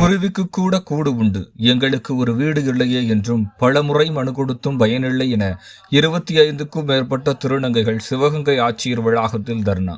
குருவிக்கு கூட கூடு உண்டு, எங்களுக்கு ஒரு வீடு இல்லையே என்றும் பலமுறை மனு கொடுத்தும் பயனில்லை என 25க்கும் மேற்பட்ட திருநங்கைகள் சிவகங்கை ஆட்சியர் வளாகத்தில் தர்ணா.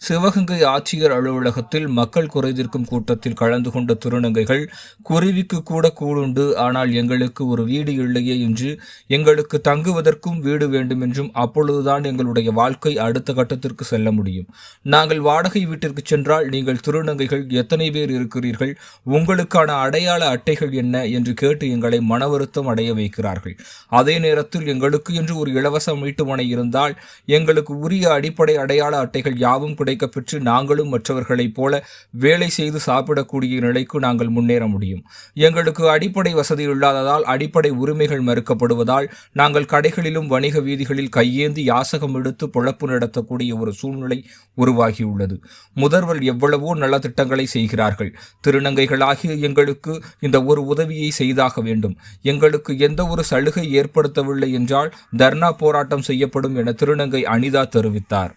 சிவகங்கை ஆட்சியர் அலுவலகத்தில் மக்கள் குறைதீர்க்கும் கூட்டத்தில் கலந்து கொண்ட திருநங்கைகள், குருவிக்கு கூட கூடுண்டு, ஆனால் எங்களுக்கு ஒரு வீடு இல்லையே என்று, எங்களுக்கு தங்குவதற்கும் வீடு வேண்டும் என்றும், அப்பொழுதுதான் எங்களுடைய வாழ்க்கை அடுத்த கட்டத்திற்கு செல்ல முடியும். நாங்கள் வாடகை வீட்டிற்கு சென்றால் நீங்கள் திருநங்கைகள் எத்தனை பேர் இருக்கிறீர்கள், உங்களுக்கான அடையாள அட்டைகள் என்ன என்று கேட்டு எங்களை மனவருத்தம் அடைய வைக்கிறார்கள். அதே நேரத்தில் எங்களுக்கு என்று ஒரு இலவச வீட்டுமனை இருந்தால் எங்களுக்கு உரிய அடிப்படை அடையாள அட்டைகள் யாவும் கிடைக்கப்பெற்று நாங்களும் மற்றவர்களைப் போல வேலை செய்து சாப்பிடக்கூடிய நிலைக்கு நாங்கள் முன்னேற முடியும். எங்களுக்கு அடிப்படை வசதி இல்லாததால் அடிப்படை உரிமைகள் மறுக்கப்படுவதால் நாங்கள் கடைகளிலும் வணிக வீதிகளில் கையேந்தி யாசகம் எடுத்து பொழப்பு நடத்தக்கூடிய ஒரு சூழ்நிலை உருவாகியுள்ளது. முதல்வர் எவ்வளவோ நல்ல திட்டங்களை செய்கிறார்கள். திருநங்கைகளாகிய எங்களுக்கு இந்த ஒரு உதவியை செய்தாக வேண்டும். எங்களுக்கு எந்த ஒரு சலுகை ஏற்படுத்தவில்லை என்றால் தர்ணா போராட்டம் செய்யப்படும் என திருநங்கை அனிதா தெரிவித்தார்.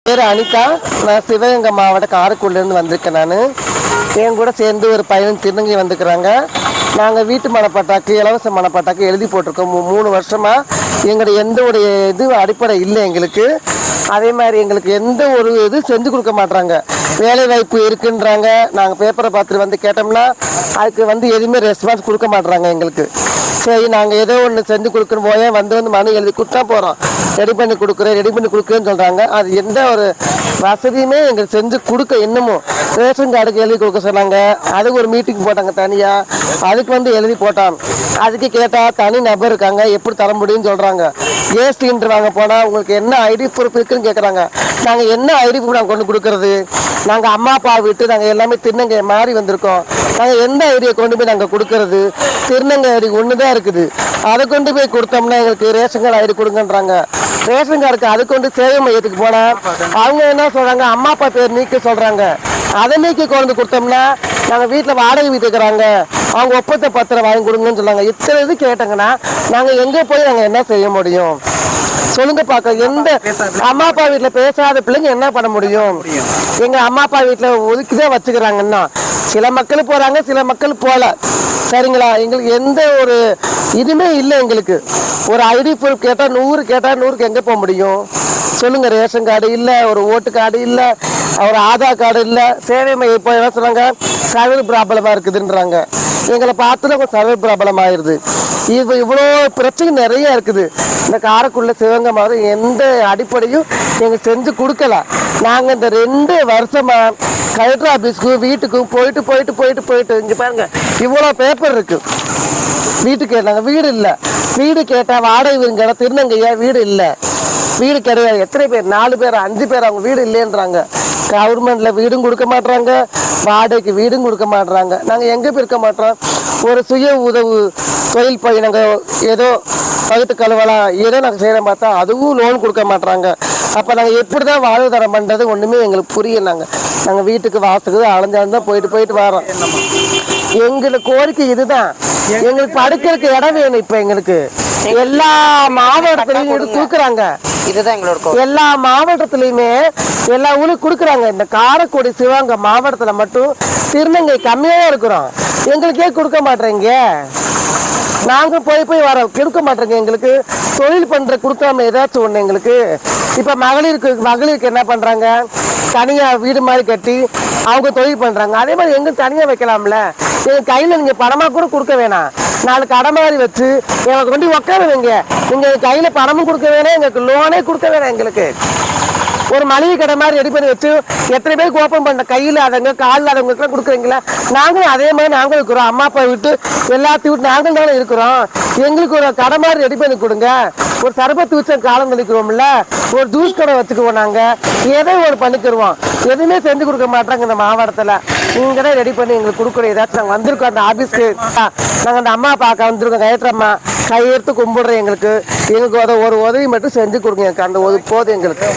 பேர் அனிதா, நான் சிவகங்கை மாவட்ட காரைக்குடிலேருந்து வந்திருக்கேன். நான் என் கூட சேர்ந்து ஒரு பையன் திருநங்கை வந்துக்கிறாங்க. நாங்கள் வீட்டு மனப்பட்டாக்கு இலவச மனப்பட்டாக்கு எழுதி போட்டிருக்கோம். 3 வருஷமாக எங்களுடைய எந்த ஒரு அடிப்படை இல்லை எங்களுக்கு. அதே மாதிரி எங்களுக்கு எந்த ஒரு செஞ்சு கொடுக்க மாட்டாங்க. வேலை வாய்ப்பு இருக்குன்றாங்க. நாங்கள் பேப்பரை பார்த்துட்டு வந்து கேட்டோம்னா அதுக்கு எதுவுமே ரெஸ்பான்ஸ் கொடுக்க மாட்டுறாங்க எங்களுக்கு. சரி, நாங்கள் ஏதோ ஒன்று செஞ்சு கொடுக்கணும் போய் வந்து மனு எழுதி கொடுத்தா போகிறோம். ரெடி பண்ணி கொடுக்குறேன்னு சொல்கிறாங்க. அது எந்த ஒரு வசதியுமே எங்களுக்கு செஞ்சு கொடுக்க இன்னமும் ரேஷன் கார்டுக்கு எழுதி கொடுக்க சொன்னாங்க. அதுக்கு ஒரு மீட்டிங் போட்டாங்க தனியாக. அதுக்கு எழுதி போட்டான். அதுக்கு கேட்டால் தனி நபர் இருக்காங்க, எப்படி தர முடியும்னு சொல்கிறாங்க. கேஸ் சிலிண்டர் வாங்க போனால் உங்களுக்கு என்ன ஐடி ப்ரூஃப் இருக்குன்னு கேட்குறாங்க. நாங்கள் என்ன ஐடி ப்ரூஃப் நாங்கள் கொண்டு கொடுக்குறது? நாங்கள் அம்மா அப்பா விட்டு நாங்கள் எல்லாமே திருநங்கை மாறி வந்திருக்கோம். நாங்கள் எந்த ஐடியை கொண்டு போய் நாங்கள் கொடுக்கறது? திருநங்கை ஐடி ஒன்று தான் இருக்குது. அதை கொண்டு போய் கொடுத்தோம்னா எங்களுக்கு ரேஷன் கார்டு ஐடி கொடுங்கன்றாங்க. ரேஷன் கார்டுக்கு அது கொண்டு சேவை மையத்துக்கு போனால் அவங்க என்ன சொல்கிறாங்க, அம்மா அப்பா பேர் நீக்க சொல்கிறாங்க. அதை நீக்கி கொண்டு கொடுத்தோம்னா நாங்கள் வீட்டில் வாடகை வீட்டு இருக்கிறாங்க, அவங்க ஒப்பந்த பத்திரம் வாங்கி கொடுங்கன்னு சொன்னாங்க. இத்தனை இது கேட்டாங்கன்னா நாங்கள் எங்கே போய் நாங்கள் என்ன செய்ய முடியும் சொல்லுங்க பார்க்க? எந்த அம்மா அப்பா வீட்டில் பேசாத பிள்ளைங்க என்ன பண்ண முடியும்? எங்கள் அம்மா அப்பா வீட்டில் ஒதுக்கிதான் வச்சுக்கிறாங்கன்னா சில மக்கள் போகிறாங்க, சில மக்கள் போகல. சரிங்களா? எங்களுக்கு எந்த ஒரு இதுவுமே இல்லை. எங்களுக்கு ஒரு ஐடி ப்ரூஃப் கேட்டால் 100 கேட்டால் 100க்கு எங்கே போக முடியும் சொல்லுங்க? ரேஷன் கார்டு இல்லை, ஒரு ஓட்டு கார்டு இல்லை, ஒரு ஆதார் கார்டு இல்லை. சேவை மையம் இப்போ என்ன சொல்கிறாங்க, சர்வர் ப்ராப்ளமாக இருக்குதுன்றாங்க. எங்களை பார்த்துல கொஞ்சம் சர்வர் ப்ராப்ளம் ஆயிடுது. இவ்வளோ பிரச்சனை நிறைய இருக்குது. இந்த காரைக்குடியில் சிவகங்கை மாதிரி எந்த அடிப்படையும் எங்களுக்கு செஞ்சு கொடுக்கல. நாங்கள் இந்த 2 வருஷமாக கலெக்டர் ஆஃபீஸ்க்கு வீட்டுக்கும் போயிட்டு போயிட்டு போயிட்டு போயிட்டு இங்கே பாருங்க இவ்வளோ பேப்பர் இருக்குது. வீட்டுக்கு கேட்டாங்க, வீடு இல்லை. வீடு கேட்டால் வாடகை வீடுங்க திருநங்கையா வீடு இல்லை, வீடு கிடையாது. எத்தனை பேர்? 4 பேர் 5 பேர் அவங்க வீடு இல்லைன்றாங்க. கவர்மெண்ட்டில் வீடும் கொடுக்க மாட்டுறாங்க, வாடகைக்கு வீடும் கொடுக்க மாட்டுறாங்க. நாங்கள் எங்கே போய் இருக்க மாட்டோம்? ஒரு சுய உதவு தொழில் போய் நாங்கள் ஏதோ பகுத்து கழுவலாம் ஏதோ நாங்கள் செய்கிற பார்த்தா அதுவும் லோன் கொடுக்க மாட்டுறாங்க. அப்போ நாங்கள் எப்படி தான் வாழ்வாதாரம் பண்ணுறது ஒன்றுமே எங்களுக்கு புரியலாங்க. நாங்கள் வீட்டுக்கு வாசலுக்கு அலைஞ்சாலும் போயிட்டு போயிட்டு வரோம். எங்களுக்கு கோரிக்கை இதுதான். எங்களுக்கு படுக்கிறதுக்கு இடம் வேணும். இப்போ எங்களுக்கு எல்லா மாவட்டத்திலையும் இது கொடுக்குறாங்க. இதுதான் எங்களோட எல்லா மாவட்டத்திலையுமே எல்லா ஊருக்கு கொடுக்குறாங்க. இந்த காரைக்குடி சிவகங்கை மாவட்டத்தில் மட்டும் திருநங்கை கம்மியாக இருக்கிறோம். எங்களுக்கே கொடுக்க மாட்டேங்க. நாங்கள் போய் வரோம், கொடுக்க மாட்டேங்க. எங்களுக்கு தொழில் பண்ணுற கொடுக்காம ஏதாச்சும் ஒன்று எங்களுக்கு. இப்போ மகளிருக்கு என்ன பண்ணுறாங்க, தனியாக வீடு மாதிரி கட்டி அவங்க தொழில் பண்ணுறாங்க. அதே மாதிரி எங்களுக்கு தனியாக வைக்கலாம்ல. எங்கள் கையில் நீங்கள் பணமாக கூட கொடுக்க வேணாம். 4 கடை மாதிரி வச்சு எங்களுக்கு கொண்டு உட்கார வைங்க. நீங்கள் கையில் பணமும் கொடுக்க வேணாம், எங்களுக்கு லோனே கொடுக்க வேணாம். எங்களுக்கு ஒரு மளிகை கடை மாதிரி ரெடி பண்ணி வச்சு எத்தனை பேருக்கு ஓப்பன் பண்ண கையில் அதங்க காலில் அதவங்களுக்குலாம் கொடுக்குறீங்களா? நாங்களும் அதே மாதிரி நாங்களும் இருக்கிறோம். அம்மா அப்பா விட்டு எல்லாத்தையும் விட்டு நாங்களும் தானே இருக்கிறோம். எங்களுக்கு ஒரு கடை மாதிரி ரெடி பண்ணி கொடுங்க. ஒரு சர்பத்து வச்ச காலம் நினைக்கிறோம்ல, ஒரு ஜூஸ் கடை வச்சுக்குவோம். நாங்கள் ஏதோ ஒரு பண்ணிக்கிடுவோம். எதுவுமே செஞ்சு கொடுக்க மாட்டாங்க இந்த மாவட்டத்தில். நீங்கள் தான் ரெடி பண்ணி எங்களுக்கு கொடுக்குறோம். ஏதாச்சும் நாங்கள் வந்திருக்கோம் அந்த ஆஃபீஸ்க்கு. நாங்கள் அந்த அம்மா பார்க்க வந்திருக்கோம். கலெக்டர் அம்மா கையெடுத்து கும்பிடுறோம். எங்களுக்கு ஒரு உதவி மட்டும் செஞ்சு கொடுங்க. எனக்கு அந்த போதும் எங்களுக்கு.